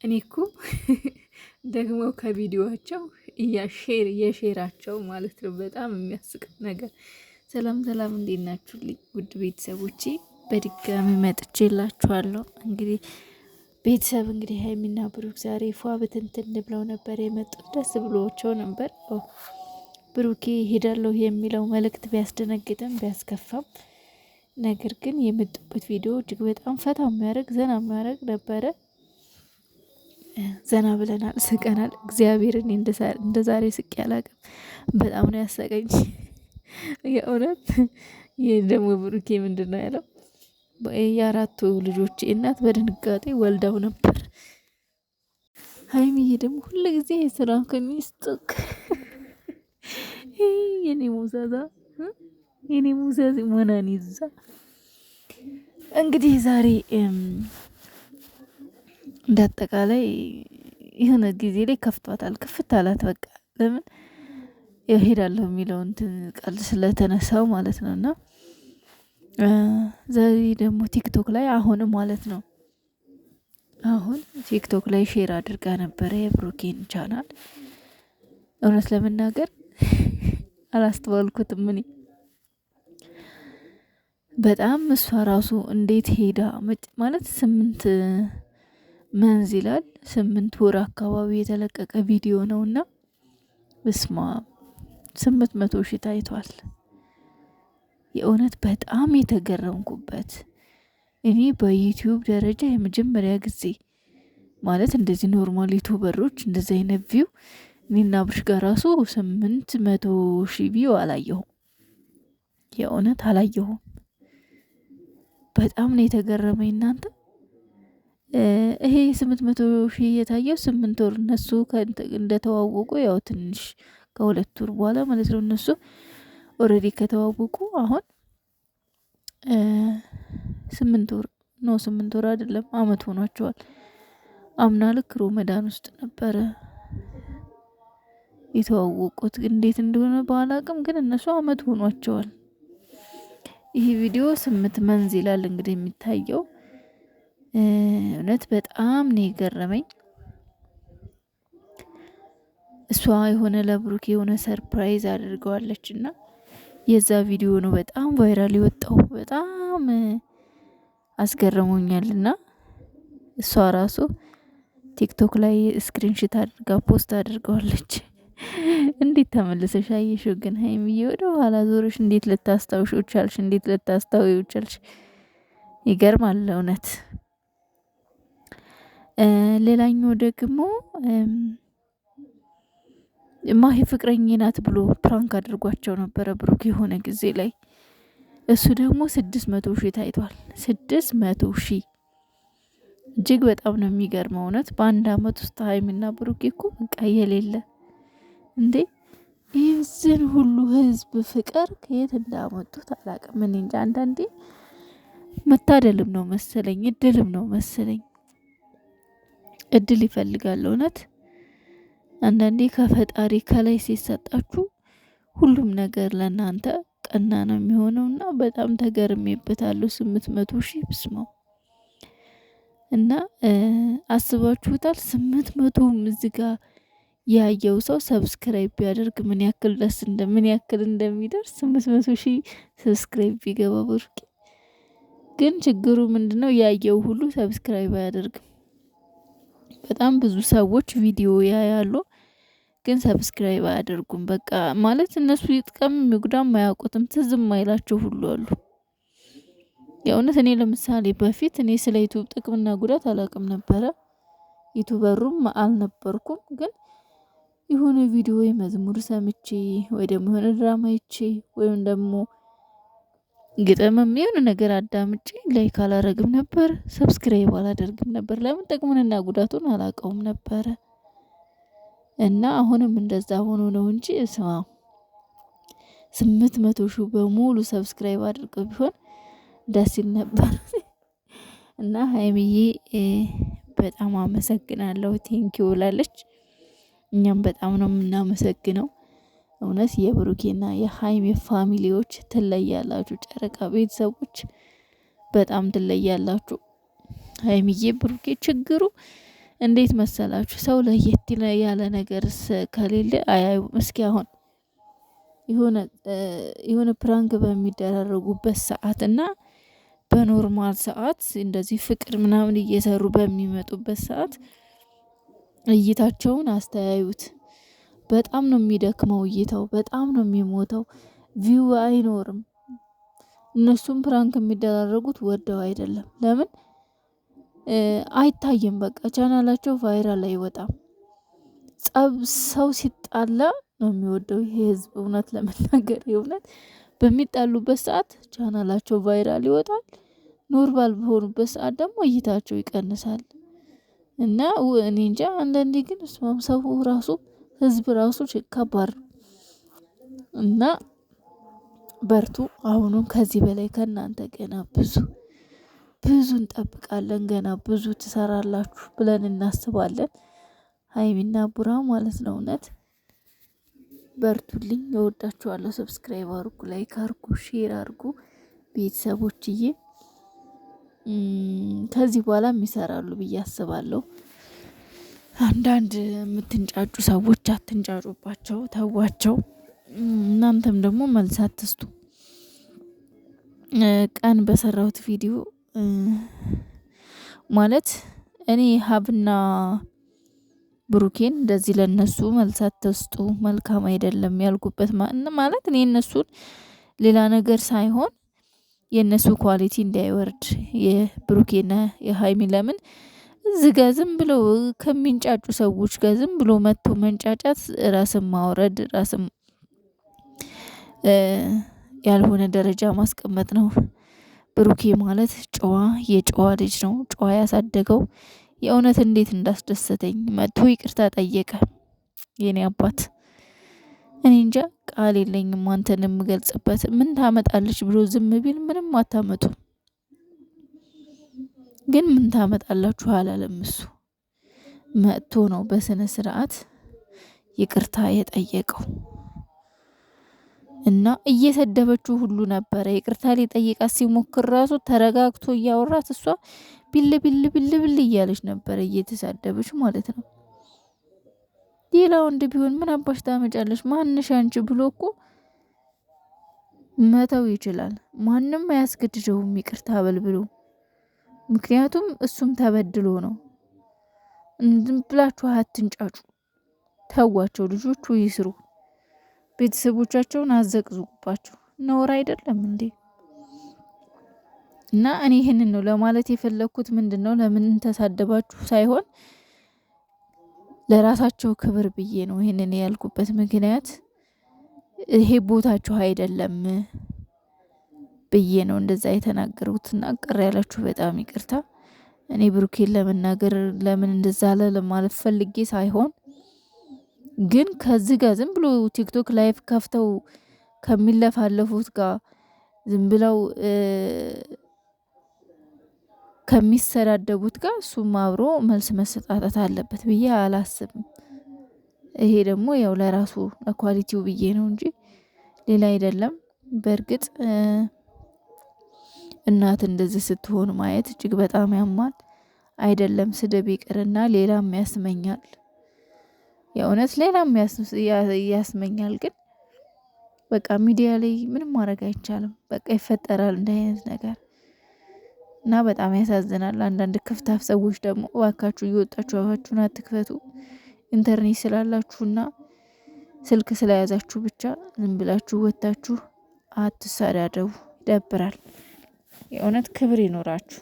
እኔ እኮ ደግሞ ከቪዲዮቸው የሼራቸው ማለት ነው በጣም የሚያስቅ ነገር። ሰላም ሰላም፣ እንዴት ናችሁልኝ ውድ ቤተሰቦቼ? በድጋሚ መጥቼላችኋለሁ። እንግዲህ ቤተሰብ እንግዲህ ሀይሚና ብሩክ ዛሬ ፏ ብትንትን ብለው ነበር የመጡት። ደስ ብሎቸው ነበር። ብሩኬ ሄዳለሁ የሚለው መልእክት ቢያስደነግጥም ቢያስከፋም፣ ነገር ግን የመጡበት ቪዲዮ እጅግ በጣም ፈታ የሚያደርግ ዘና የሚያደርግ ነበረ። ዘና ብለናል፣ ስቀናል። እግዚአብሔርን እንደ ዛሬ ስቄ አላቅም። በጣም ነው ያሰቀኝ የእውነት። ይህ ደግሞ ብሩኬ ምንድን ነው ያለው? የአራቱ ልጆች እናት በድንጋጤ ወልዳው ነበር። ሀይሚዬ ደግሞ ሁሉ ጊዜ የስራ ከሚስጥቅ የኔ ሙዛዛ የኔ ሙዛዝ መናን ይዛ እንግዲህ ዛሬ እንዳጠቃላይ የሆነ ጊዜ ላይ ከፍቷታል። ክፍት አላት በቃ። ለምን ሄዳለሁ የሚለውን ቃል ስለተነሳው ማለት ነው። እና ዛሬ ደግሞ ቲክቶክ ላይ አሁን ማለት ነው አሁን ቲክቶክ ላይ ሼር አድርጋ ነበረ የብሩኬን ቻናል። እውነት ለመናገር አላስተዋልኩትም እኔ በጣም እሷ ራሱ እንዴት ሄዳ ማለት 8 መንዝ ይላል 8 ወር አካባቢ የተለቀቀ ቪዲዮ ነውና በስማ 800 ሺህ ታይቷል። የእውነት በጣም የተገረምኩበት እኔ በዩቲዩብ ደረጃ የመጀመሪያ ጊዜ ማለት እንደዚህ ኖርማል ዩቲዩበሮች እንደዚህ አይነት ቪው እኔና ብርሽ ጋር ራሱ 800 ሺህ ቪው አላየሁም። የእውነት አላየሁም። በጣም ነው የተገረመኝ እናንተ። ይሄ 800 ሺህ የታየው 8 ወር እነሱ እንደተዋወቁ ያው ትንሽ ከ2 ወር በኋላ ማለት ነው። እነሱ ኦልሬዲ ከተዋወቁ አሁን 8 ወር ነው። 8 ወር አይደለም አመት ሆኗቸዋል። አምና ልክ ሮመዳን ውስጥ ነበረ የተዋወቁት። እንዴት እንደሆነ ባላቅም ግን እነሱ አመት ሆኗቸዋል። ይሄ ቪዲዮ 8 መንዝ ይላል እንግዲህ የሚታየው። እውነት በጣም ነው የገረመኝ። እሷ የሆነ ለብሩክ የሆነ ሰርፕራይዝ አድርገዋለች እና የዛ ቪዲዮ ነው በጣም ቫይራል የወጣው። በጣም አስገርሞኛልና እሷ ራሱ ቲክቶክ ላይ ስክሪንሾት አድርጋ ፖስት አድርገዋለች። እንዴት ተመልሰሽ አየሽው ግን ሀይሚዬ? ወደ ኋላ ዞርሽ እንዴት ልታስታውሽው ቻልሽ? እንዴት ልታስታውይው ቻልሽ? ይገርማል እውነት። ሌላኛው ደግሞ ማሂ ፍቅረኛ ናት ብሎ ፕራንክ አድርጓቸው ነበረ ብሩክ የሆነ ጊዜ ላይ። እሱ ደግሞ 600 ሺህ ታይቷል። 600 ሺህ እጅግ በጣም ነው የሚገርመው እውነት። በአንድ አመት ውስጥ ሀይሚና ብሩክ እኮ በቃ የሌለ እንዴ! ይህን ሁሉ ህዝብ ፍቅር ከየት እንዳመጡት አላውቅም። እኔ እንጃ። አንዳንዴ መታደልም ነው መሰለኝ፣ እድልም ነው መሰለኝ። እድል ይፈልጋል እውነት። አንዳንዴ ከፈጣሪ ከላይ ሲሰጣችሁ ሁሉም ነገር ለእናንተ ቀና ነው የሚሆነውና በጣም ተገርሜበታለሁ። 800 ሺህ ብስማው እና አስባችሁታል? 800ም እዚህ ጋር ያየው ሰው ሰብስክራይብ ቢያደርግ ምን ያክል እንደሚደርስ 800 ሺህ ሰብስክራይብ ቢገባ ብሩክ። ግን ችግሩ ምንድነው? ያየው ሁሉ ሰብስክራይብ አያደርግም። በጣም ብዙ ሰዎች ቪዲዮ ያያሉ ግን ሰብስክራይብ አያደርጉም። በቃ ማለት እነሱ ይጥቀም ይጉዳም አያውቁትም። ትዝም አይላቸው ሁሉ አሉ። የእውነት እኔ ለምሳሌ በፊት እኔ ስለ ዩቲዩብ ጥቅምና ጉዳት አላውቅም ነበረ። ዩቲዩበሩም አልነበርኩም። ግን የሆነ ቪዲዮ መዝሙር ሰምቼ ወይ ደግሞ የሆነ ድራማ አይቼ ወይም ደግሞ ግጥምም የሆነ ነገር አዳምጬ ላይክ አላረግም ነበር፣ ሰብስክራይብ አላደርግም ነበር። ለምን? ጥቅሙንና ጉዳቱን አላውቀውም ነበረ። እና አሁንም እንደዛ ሆኖ ነው እንጂ 800 ሺህ በሙሉ ሰብስክራይብ አድርገው ቢሆን ደስ ይል ነበር። እና ሀይሚዬ በጣም አመሰግናለሁ ቴንኪው ብላለች። እኛም በጣም ነው የምናመሰግነው። እውነት የብሩኬና የሀይሚ ፋሚሊዎች ትለያላችሁ። ጨረቃ ቤተሰቦች በጣም ትለያላችሁ። ሀይሚዬ ብሩኬ ችግሩ እንዴት መሰላችሁ? ሰው ለየት ያለ ነገርስ ከሌለ አያዩም። እስኪ አሁን የሆነ ፕራንክ በሚደራረጉበት ሰዓት እና በኖርማል ሰዓት እንደዚህ ፍቅር ምናምን እየሰሩ በሚመጡበት ሰዓት እይታቸውን አስተያዩት። በጣም ነው የሚደክመው እይታው፣ በጣም ነው የሚሞተው። ቪው አይኖርም። እነሱም ፕራንክ የሚደራረጉት ወደው አይደለም። ለምን አይታይም? በቃ ቻናላቸው ቫይራል አይወጣም። ሰው ሲጣላ ነው የሚወደው ይሄ ህዝብ። እውነት ለመናገር የእውነት በሚጣሉበት ሰዓት ቻናላቸው ቫይራል ይወጣል። ኖርማል በሆኑበት ሰዓት ደግሞ እይታቸው ይቀንሳል። እና እኔ እንጃ አንዳንዴ ግን ሰው ራሱ ህዝብ ራሱ ከባድ ነው። እና በርቱ። አሁኑም ከዚህ በላይ ከእናንተ ገና ብዙ እንጠብቃለን። ገና ብዙ ትሰራላችሁ ብለን እናስባለን። ሀይሚና ቡራ ማለት ነው። እውነት በርቱልኝ። እወዳችኋለሁ። ሰብስክራይብ አርጉ፣ ላይክ አርጉ፣ ሼር አርጉ ቤተሰቦችዬ። ከዚህ በኋላም ይሰራሉ ብዬ አስባለሁ። አንዳንድ የምትንጫጩ ሰዎች አትንጫጩባቸው፣ ተዋቸው። እናንተም ደግሞ መልስ አትስጡ። ቀን በሰራሁት ቪዲዮ ማለት እኔ ሀብና ብሩኬን እንደዚህ ለነሱ መልስ አትስጡ መልካም አይደለም ያልኩበት ማለት እኔ እነሱን ሌላ ነገር ሳይሆን የነሱ ኳሊቲ እንዳይወርድ የብሩኬና የሀይሚ ለምን እዚህ ጋር ዝም ብሎ ከሚንጫጩ ሰዎች ጋር ዝም ብሎ መጥቶ መንጫጫት ራስን ማውረድ ራስን ያልሆነ ደረጃ ማስቀመጥ ነው። ብሩኬ ማለት የጨዋ ልጅ ነው። ጨዋ ያሳደገው የእውነት እንዴት እንዳስደሰተኝ መጥቶ ይቅርታ ጠየቀ። የኔ አባት እኔ እንጃ ቃል የለኝም አንተን የምገልጽበት። ምን ታመጣለች ብሎ ዝም ቢል ምንም አታመጡ። ግን ምን ታመጣላችሁ አላለም። እሱ መጥቶ ነው በስነ ስርዓት ይቅርታ የጠየቀው እና እየሰደበችው ሁሉ ነበረ። ይቅርታ ሊጠይቃት ሲሞክር ራሱ ተረጋግቶ እያወራት እሷ ቢል እያለች ነበረ እየተሳደበች ማለት ነው። ሌላ ወንድ ቢሆን ምን አባሽ ታመጫለሽ ማንሽ አንቺ ብሎ እኮ መተው ይችላል። ማንም አያስገድደውም ይቅርታ በል ብሎ። ምክንያቱም እሱም ተበድሎ ነው። ዝም ብላችሁ አትንጫጩ። ተዋቸው፣ ልጆቹ ይስሩ። ቤተሰቦቻቸውን አዘቅዝቁባቸው። ነውር አይደለም እንዴ? እና እኔ ይህንን ነው ለማለት የፈለኩት። ምንድነው ለምን ተሳደባችሁ ሳይሆን ለራሳቸው ክብር ብዬ ነው ይህንን ያልኩበት ምክንያት። ይሄ ቦታችሁ አይደለም ብዬ ነው እንደዛ የተናገሩትና ቅር ያላችሁ በጣም ይቅርታ። እኔ ብሩኬን ለመናገር ለምን እንደዛ አለ ለማለት ፈልጌ ሳይሆን ግን ከዚህ ጋር ዝም ብሎ ቲክቶክ ላይቭ ከፍተው ከሚለፋለፉት ጋር ዝም ብለው ከሚሰዳደቡት ጋር እሱም አብሮ መልስ መሰጣጣት አለበት ብዬ አላስብም። ይሄ ደግሞ ያው ለራሱ ለኳሊቲው ብዬ ነው እንጂ ሌላ አይደለም። በእርግጥ እናት እንደዚህ ስትሆን ማየት እጅግ በጣም ያማል። አይደለም ስድብ ይቅርና ሌላም ያስመኛል። የእውነት ሌላም ያስመኛል። ግን በቃ ሚዲያ ላይ ምንም ማድረግ አይቻልም። በቃ ይፈጠራል እንዲህ አይነት ነገር እና በጣም ያሳዝናል። አንዳንድ ክፍታፍ ሰዎች ደግሞ እባካችሁ እየወጣችሁ አፋችሁን አትክፈቱ። ኢንተርኔት ስላላችሁና ስልክ ስለያዛችሁ ብቻ ዝም ብላችሁ ወጣችሁ አትሳዳደቡ። ይደብራል። የእውነት ክብር ይኖራችሁ።